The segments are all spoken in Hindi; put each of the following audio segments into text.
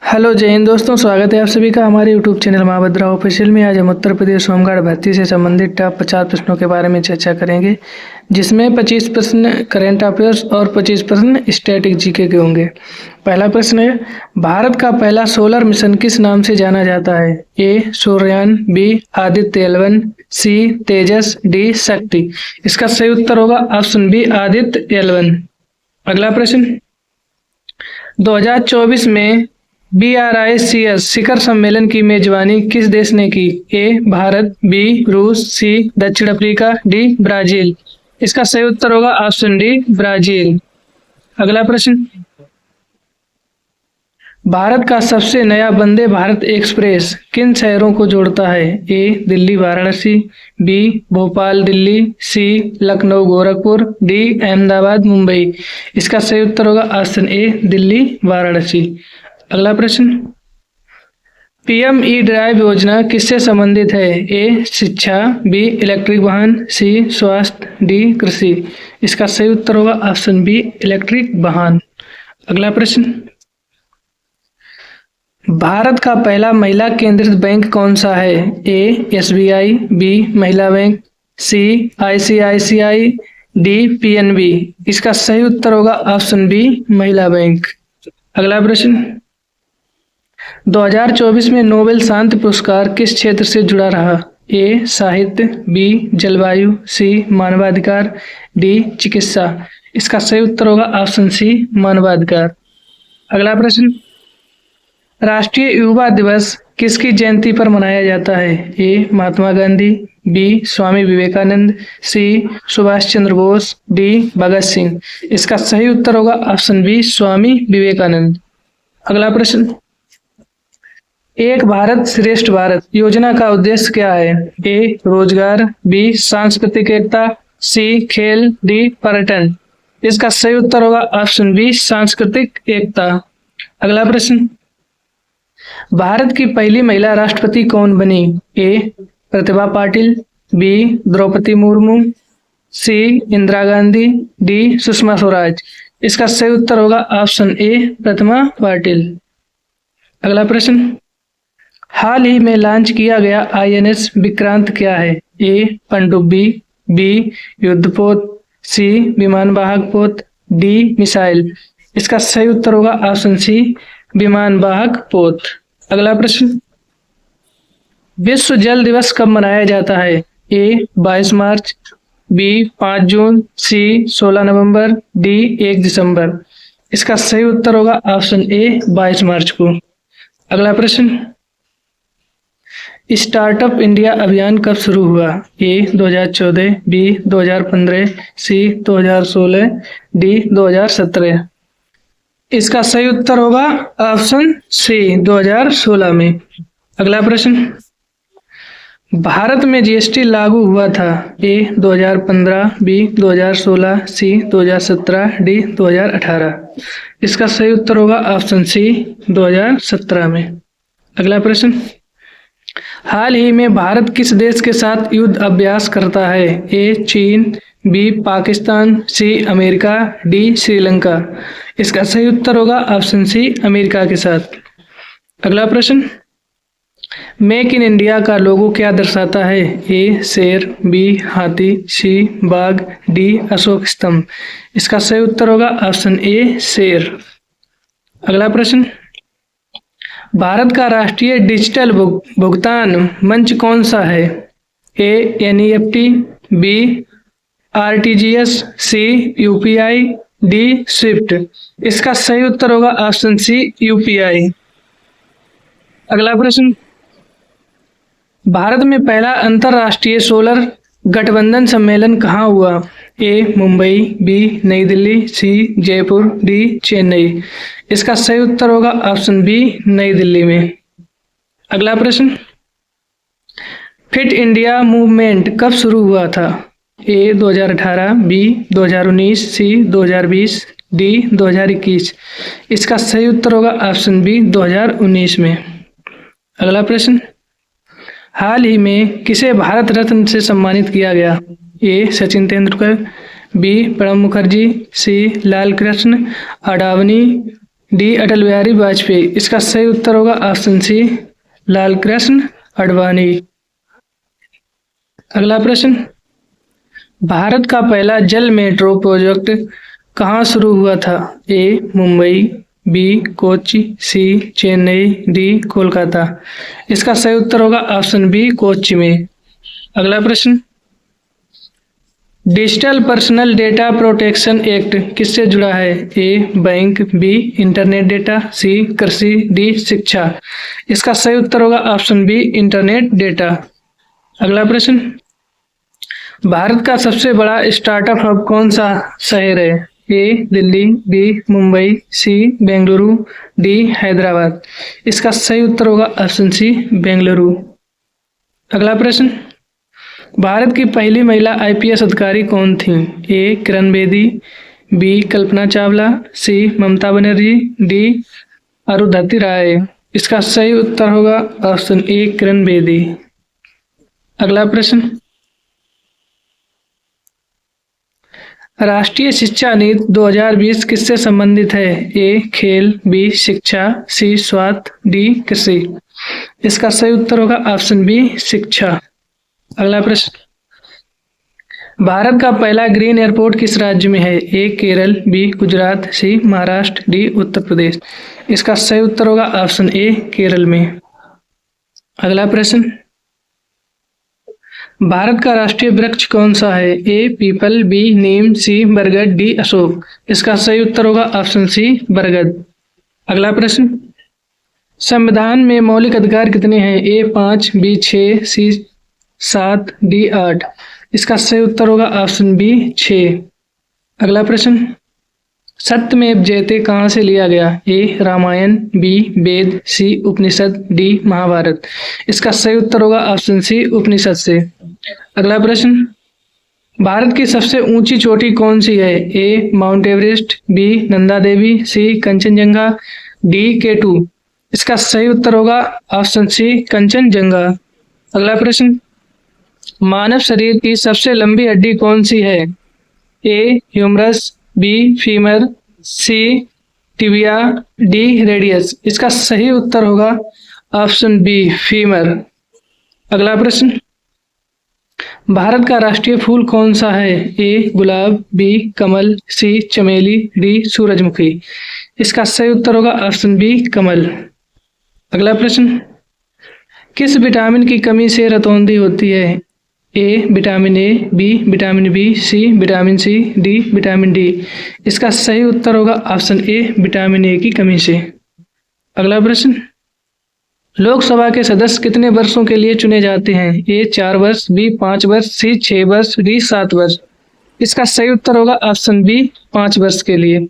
हेलो जय हिंद दोस्तों, स्वागत है आप सभी का हमारे यूट्यूब चैनल महाभद्रा ऑफिशियल में। आज हम उत्तर प्रदेश होमगार्ड भर्ती से संबंधित टॉप 50 प्रश्नों के बारे में चर्चा करेंगे, जिसमें 25 प्रश्न करंट अफेयर्स और 25 प्रश्न स्टैटिक जीके के होंगे। पहला प्रश्न है, भारत का पहला सोलर मिशन किस नाम से जाना जाता है? ए सूर्ययान, बी आदित्य L1, सी तेजस, डी शक्ति। इसका सही उत्तर होगा ऑप्शन बी आदित्य L1। अगला प्रश्न, 2024 में BRICS शिखर सम्मेलन की मेजबानी किस देश ने की? ए भारत, बी रूस, सी दक्षिण अफ्रीका, डी ब्राजील। इसका सही उत्तर होगा ऑप्शन डी ब्राजील। अगला प्रश्न, भारत का सबसे नया वंदे भारत एक्सप्रेस किन शहरों को जोड़ता है? ए दिल्ली वाराणसी, बी भोपाल दिल्ली, सी लखनऊ गोरखपुर, डी अहमदाबाद मुंबई। इसका सही उत्तर होगा ऑप्शन ए दिल्ली वाराणसी। अगला प्रश्न, पीएम ड्राइव योजना किससे संबंधित है? ए शिक्षा, बी इलेक्ट्रिक वाहन, सी स्वास्थ्य, डी कृषि। इसका सही उत्तर होगा ऑप्शन बी इलेक्ट्रिक वाहन। अगला प्रश्न, भारत का पहला महिला केंद्रित बैंक कौन सा है? ए SBI, बी महिला बैंक, सी ICICI, डी PNB। इसका सही उत्तर होगा ऑप्शन बी महिला बैंक। अगला प्रश्न, 2024 में नोबेल शांति पुरस्कार किस क्षेत्र से जुड़ा रहा? ए साहित्य, बी जलवायु, सी मानवाधिकार, डी चिकित्सा। इसका सही उत्तर होगा ऑप्शन सी मानवाधिकार। अगला प्रश्न, राष्ट्रीय युवा दिवस किसकी जयंती पर मनाया जाता है? ए महात्मा गांधी, बी स्वामी विवेकानंद, सी सुभाष चंद्र बोस, डी भगत सिंह। इसका सही उत्तर होगा ऑप्शन बी स्वामी विवेकानंद। अगला प्रश्न, एक भारत श्रेष्ठ भारत योजना का उद्देश्य क्या है? ए रोजगार, बी सांस्कृतिक एकता, सी खेल, डी पर्यटन। इसका सही उत्तर होगा ऑप्शन बी सांस्कृतिक एकता। अगला प्रश्न, भारत की पहली महिला राष्ट्रपति कौन बनी? ए प्रतिभा पाटिल, बी द्रौपदी मुर्मू, सी इंदिरा गांधी, डी सुषमा स्वराज। इसका सही उत्तर होगा ऑप्शन ए प्रतिभा पाटिल। अगला प्रश्न, हाल ही में लॉन्च किया गया INS विक्रांत क्या है? ए पनडुब्बी, बी युद्धपोत, सी विमान वाहक पोत, डी मिसाइल। इसका सही उत्तर होगा ऑप्शन सी विमान वाहक पोत। अगला प्रश्न, विश्व जल दिवस कब मनाया जाता है? ए 22 मार्च, बी 5 जून, सी 16 नवंबर, डी 1 दिसंबर। इसका सही उत्तर होगा ऑप्शन ए 22 मार्च को। अगला प्रश्न, स्टार्टअप इंडिया अभियान कब शुरू हुआ? ए 2014, बी 2015, सी 2016, डी 2017। इसका सही उत्तर होगा ऑप्शन सी 2016 में। अगला प्रश्न, भारत में GST लागू हुआ था? ए 2015, बी 2016, सी 2017, डी 2018। इसका सही उत्तर होगा ऑप्शन सी 2017 में। अगला प्रश्न, हाल ही में भारत किस देश के साथ युद्ध अभ्यास करता है? ए चीन, B Pakistan, C America, D Sri Lanka. इसका सही उत्तर होगा ऑप्शन सी अमेरिका के साथ। अगला प्रश्न, मेक इन इंडिया का लोगो क्या दर्शाता है? ए शेर, बी हाथी, सी बाघ, डी अशोक स्तंभ। इसका सही उत्तर होगा ऑप्शन ए शेर। अगला प्रश्न, भारत का राष्ट्रीय डिजिटल भुगतान मंच कौन सा है? ए NEFT, बी RTGS, सी UPI, डी स्विफ्ट। इसका सही उत्तर होगा ऑप्शन सी UPI। अगला प्रश्न, भारत में पहला अंतरराष्ट्रीय सोलर गठबंधन सम्मेलन कहाँ हुआ? ए मुंबई, बी नई दिल्ली, सी जयपुर, डी चेन्नई। इसका सही उत्तर होगा ऑप्शन बी नई दिल्ली में। अगला प्रश्न, फिट इंडिया मूवमेंट कब शुरू हुआ था? ए 2018, बी 2019, सी 2020, डी 2021। इसका सही उत्तर होगा ऑप्शन बी 2019 में। अगला प्रश्न, हाल ही में किसे भारत रत्न से सम्मानित किया गया? ए सचिन तेंदुलकर, बी प्रणब मुखर्जी, सी लाल कृष्ण अडवाणी, डी अटल बिहारी वाजपेयी। इसका सही उत्तर होगा ऑप्शन सी लाल कृष्ण आडवाणी। अगला प्रश्न, भारत का पहला जल मेट्रो प्रोजेक्ट कहाँ शुरू हुआ था? ए मुंबई, बी कोच्चि, सी चेन्नई, डी कोलकाता। इसका सही उत्तर होगा ऑप्शन बी कोच्चि में। अगला प्रश्न, digital personal data protection act किससे जुड़ा है? ए बैंक, बी इंटरनेट डेटा, सी कृषि, डी शिक्षा। इसका सही उत्तर होगा ऑप्शन बी इंटरनेट डेटा। अगला प्रश्न, भारत का सबसे बड़ा स्टार्टअप हब कौन सा शहर है? ए दिल्ली, बी मुंबई, सी बेंगलुरु, डी हैदराबाद। इसका सही उत्तर होगा ऑप्शन सी बेंगलुरु। अगला प्रश्न, भारत की पहली महिला आईपीएस अधिकारी कौन थी? ए किरण बेदी, बी कल्पना चावला, सी ममता बनर्जी, डी अरुंधति राय। इसका सही उत्तर होगा ऑप्शन ए किरण बेदी। अगला प्रश्न, राष्ट्रीय शिक्षा नीति 2020 किससे संबंधित है? ए खेल, बी शिक्षा, सी स्वास्थ्य, डी कृषि। इसका सही उत्तर होगा ऑप्शन बी शिक्षा। अगला प्रश्न, भारत का पहला ग्रीन एयरपोर्ट किस राज्य में है? ए केरल, बी गुजरात, सी महाराष्ट्र, डी उत्तर प्रदेश। इसका सही उत्तर होगा ऑप्शन ए केरल में। अगला प्रश्न, भारत का राष्ट्रीय वृक्ष कौन सा है? ए पीपल, बी नीम, सी बरगद, डी अशोक। इसका सही उत्तर होगा ऑप्शन सी बरगद। अगला प्रश्न, संविधान में मौलिक अधिकार कितने हैं? ए 5, बी 6, सी 7, डी 8। इसका सही उत्तर होगा ऑप्शन बी 6। अगला प्रश्न, सत्यमेव जयते कहाँ से लिया गया? ए रामायण, बी वेद, सी उपनिषद, डी महाभारत। इसका सही उत्तर होगा ऑप्शन सी उपनिषद से। अगला प्रश्न, भारत की सबसे ऊंची चोटी कौन सी है? ए mount Everest, B Nanda Devi, सी कंचनजंगा, डी K2। इसका सही उत्तर होगा ऑप्शन सी कंचनजंगा। अगला प्रश्न, मानव शरीर की सबसे लंबी हड्डी कौन सी है? ए ह्यूमरस, बी फीमर, सी टिबिया, डी रेडियस। इसका सही उत्तर होगा ऑप्शन बी फीमर। अगला प्रश्न, भारत का राष्ट्रीय फूल कौन सा है? ए गुलाब, बी कमल, सी चमेली, डी सूरजमुखी। इसका सही उत्तर होगा ऑप्शन बी कमल। अगला प्रश्न, किस विटामिन की कमी से रतौंधी होती है? A vitamin A, B vitamin B, C vitamin C, D vitamin D. इसका सही उत्तर होगा ऑप्शन ए विटामिन ए की कमी से। अगला प्रश्न, लोकसभा के सदस्य कितने वर्षों के लिए चुने जाते हैं? ए 4 वर्ष, बी 5 वर्ष, सी 6 वर्ष, डी 7 वर्ष। इसका सही उत्तर होगा ऑप्शन बी 5 वर्ष के लिए।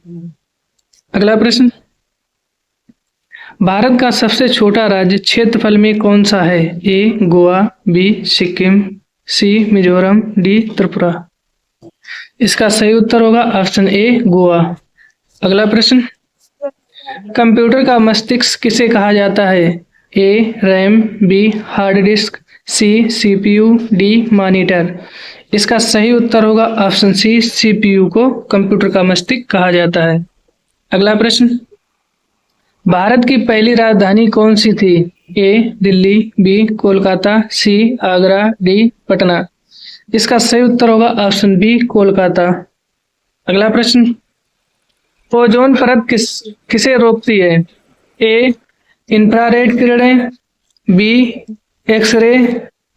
अगला प्रश्न, भारत का सबसे छोटा राज्य क्षेत्रफल में कौन सा है? ए गोवा, बी सिक्किम, सी मिजोरम, डी त्रिपुरा। इसका सही उत्तर होगा ऑप्शन ए गोवा। अगला प्रश्न, कंप्यूटर का मस्तिष्क किसे कहा जाता है? A RAM, B hard disk, C CPU, D monitor. इसका सही उत्तर होगा ऑप्शन सी सीपीयू को कंप्यूटर का मस्तिष्क कहा जाता है। अगला प्रश्न, भारत की पहली राजधानी कौन सी थी? ए दिल्ली, बी कोलकाता, सी आगरा, डी पटना। इसका सही उत्तर होगा ऑप्शन बी कोलकाता। अगला प्रश्न, ओजोन परत किसे रोकती है? ए इंफ्रारेड किरणें, बी एक्सरे,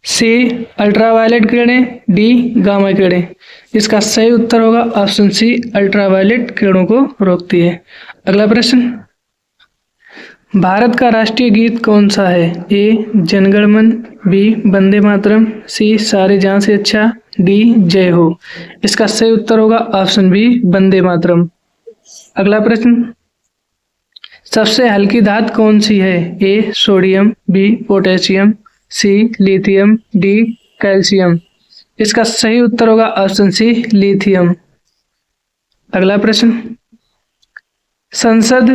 सी अल्ट्रावायलेट किरणें, डी गामा किरणें। इसका सही उत्तर होगा ऑप्शन सी अल्ट्रावायलेट किरणों को रोकती है। अगला प्रश्न, भारत का राष्ट्रीय गीत कौन सा है? ए जनगण मन, बी वंदे मातरम, सी सारे जहां से अच्छा, डी जय हो। इसका सही उत्तर होगा ऑप्शन बी वंदे मातरम। अगला प्रश्न, सबसे हल्की धातु कौन सी है? A sodium, B potassium, C lithium, D calcium. इसका सही उत्तर होगा ऑप्शन सी लिथियम। अगला प्रश्न, संसद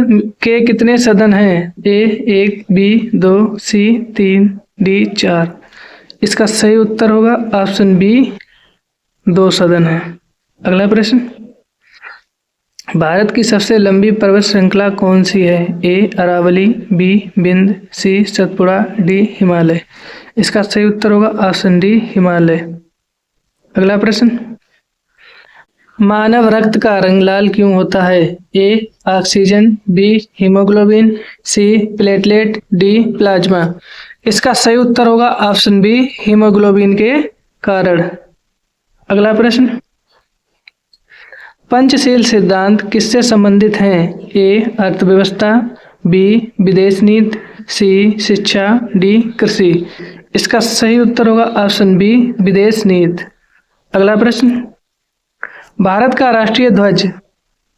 के कितने सदन हैं? ए 1, बी 2, सी 3, डी 4। इसका सही उत्तर होगा ऑप्शन बी 2 सदन है। अगला प्रश्न, भारत की सबसे लंबी पर्वत श्रृंखला कौन सी है? ए अरावली, बी विंध्य, सी सतपुड़ा, डी हिमालय। इसका सही उत्तर होगा ऑप्शन डी हिमालय। अगला प्रश्न, मानव रक्त का रंग लाल क्यों होता है? A oxygen, B haemoglobin, C platelet, D plasma. इसका सही उत्तर होगा ऑप्शन बी हीमोग्लोबिन के कारण। अगला प्रश्न, पंचशील सिद्धांत किससे संबंधित हैं? ए अर्थव्यवस्था, बी विदेश नीति, सी शिक्षा, डी कृषि। इसका सही उत्तर होगा ऑप्शन बी विदेश नीति। अगला प्रश्न, भारत का राष्ट्रीय ध्वज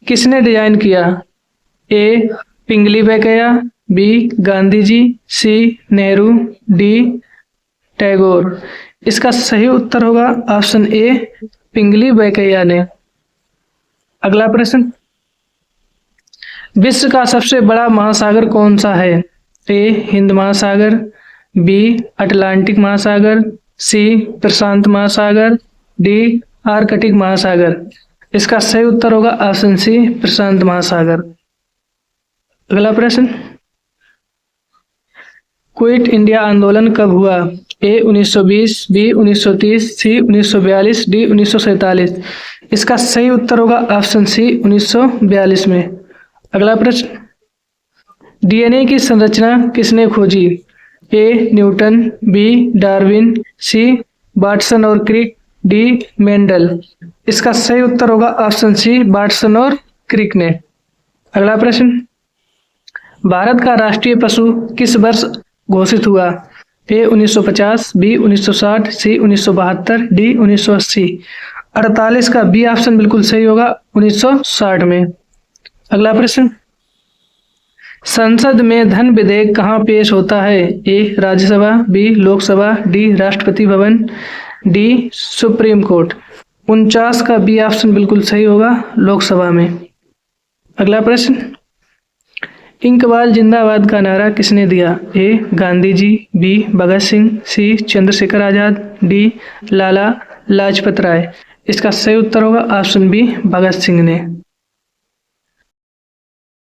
किसने डिजाइन किया? ए पिंगली वेंकैया, बी गांधी जी, सी नेहरू, डी टैगोर। इसका सही उत्तर होगा ऑप्शन ए पिंगली वेंकैया ने। अगला प्रश्न, विश्व का सबसे बड़ा महासागर कौन सा है? ए हिंद महासागर, बी अटलांटिक महासागर, सी प्रशांत महासागर, डी आर्कटिक महासागर। इसका सही उत्तर होगा ऑप्शन सी प्रशांत महासागर। अगला प्रश्न, क्विट इंडिया आंदोलन कब हुआ? ए 1920, बी 1930, सी 1942, डी 1947। इसका सही उत्तर होगा ऑप्शन सी 1942 में। अगला प्रश्न, डीएनए की संरचना किसने खोजी? A Newton, B Darwin, C Watson और क्रिक, डी मेंडल। इसका सही उत्तर होगा ऑप्शन सी वाटसन और क्रिक ने। अगला प्रश्न, भारत का राष्ट्रीय पशु किस वर्ष घोषित हुआ? ए 1950, बी 1960, सी 1972, डी 1980। 48 का बी ऑप्शन बिल्कुल सही होगा 1960 में। अगला प्रश्न, संसद में धन विधेयक कहाँ पेश होता है? ए Rajya Sabha, B Lok Sabha, D Rashtrapati Bhavan, D supreme court. 49 का बी ऑप्शन बिल्कुल सही होगा लोकसभा में। अगला प्रश्न, इंकबाल जिंदाबाद का नारा किसने दिया? ए गांधी जी, बी भगत सिंह, सी चंद्रशेखर आजाद, डी लाला लाजपत राय। इसका सही उत्तर होगा ऑप्शन बी भगत सिंह ने।